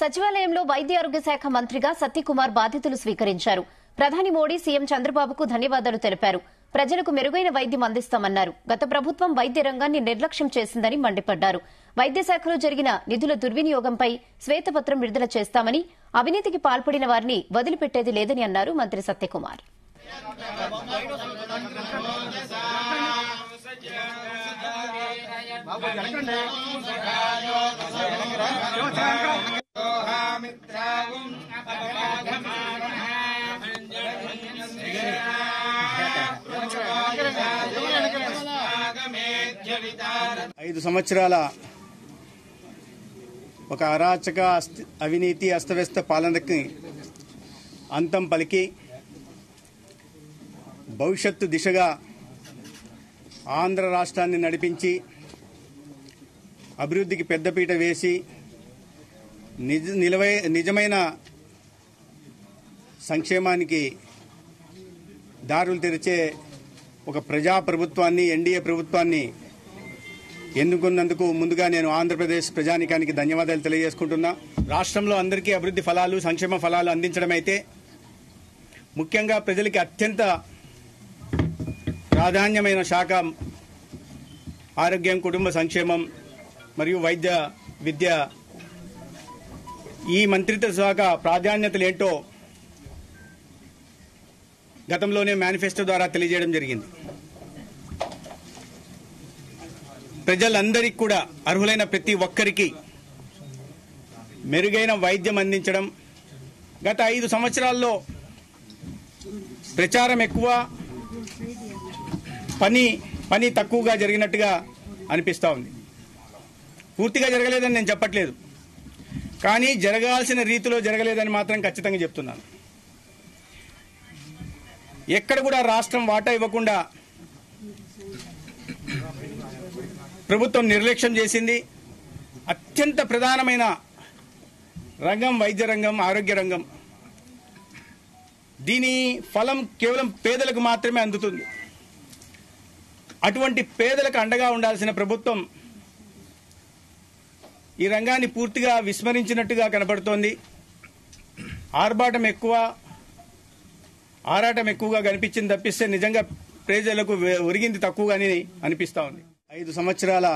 సచివాలయంలో వైద్య ఆరోగ్య శాఖ మంత్రిగా సత్యకుమార్ బాధ్యతలు స్వీకరించారు. ప్రధాని మోడీ సీఎం చంద్రబాబుకు ధన్యవాదాలు తెలిపారు. ప్రజలకు మెరుగైన వైద్యం అందిస్తామన్నారు. గత ప్రభుత్వం వైద్య రంగాన్ని నిర్లక్ష్యం చేసిందని మండిపడ్డారు. వైద్య శాఖలో జరిగిన నిధుల దుర్వినియోగంపై శ్వేతపత్రం విడుదల చేస్తామని, అవినీతికి పాల్పడిన వారిని వదిలిపెట్టేది లేదని అన్నారు మంత్రి సత్యకుమార్. ఐదు సంవత్సరాల ఒక అరాచక అవినీతి అస్తవ్యస్త పాలనకి అంతం పలికి భవిష్యత్తు దిశగా ఆంధ్ర రాష్ట్రాన్ని నడిపించి అభివృద్ధికి పెద్దపీట వేసి నిజమైన సంక్షేమానికి దారులు తెరిచే ఒక ప్రజా ప్రభుత్వాన్ని, ఎన్డీఏ ప్రభుత్వాన్ని ఎన్నుకున్నందుకు ముందుగా నేను ఆంధ్రప్రదేశ్ ప్రజానీకానికి ధన్యవాదాలు తెలియజేసుకుంటున్నా. రాష్ట్రంలో అందరికీ అభివృద్ధి ఫలాలు, సంక్షేమ ఫలాలు అందించడం అయితే ముఖ్యంగా ప్రజలకి అత్యంత ప్రాధాన్యమైన శాఖ ఆరోగ్యం, కుటుంబ సంక్షేమం మరియు వైద్య విద్య. ఈ మంత్రిత్వ శాఖ ప్రాధాన్యతలు ఏంటో గతంలోనే మేనిఫెస్టో ద్వారా తెలియజేయడం జరిగింది. ప్రజలందరికీ కూడా, అర్హులైన ప్రతి ఒక్కరికి మెరుగైన వైద్యం అందించడం. గత 5 సంవత్సరాల్లో ప్రచారం ఎక్కువ, పని తక్కువగా జరిగినట్టుగా అనిపిస్తూ ఉంది. పూర్తిగా జరగలేదని నేను చెప్పట్లేదు, కానీ జరగాల్సిన రీతిలో జరగలేదని మాత్రం ఖచ్చితంగా చెప్తున్నాను. ఎక్కడ కూడా రాష్ట్రం వాటా ఇవ్వకుండా ప్రభుత్వం నిర్లక్ష్యం చేసింది. అత్యంత ప్రధానమైన రంగం వైద్య రంగం, ఆరోగ్య రంగం. దీని ఫలం కేవలం పేదలకు మాత్రమే అందుతుంది. అటువంటి పేదలకు అండగా ఉండాల్సిన ప్రభుత్వం ఈ రంగాన్ని పూర్తిగా విస్మరించినట్టుగా కనపడుతోంది. ఆరాటం ఎక్కువగా కనిపించింది తప్పిస్తే నిజంగా ప్రజలకు ఒరిగింది తక్కువగానే అనిపిస్తూ ఉంది. 5 సంవత్సరాల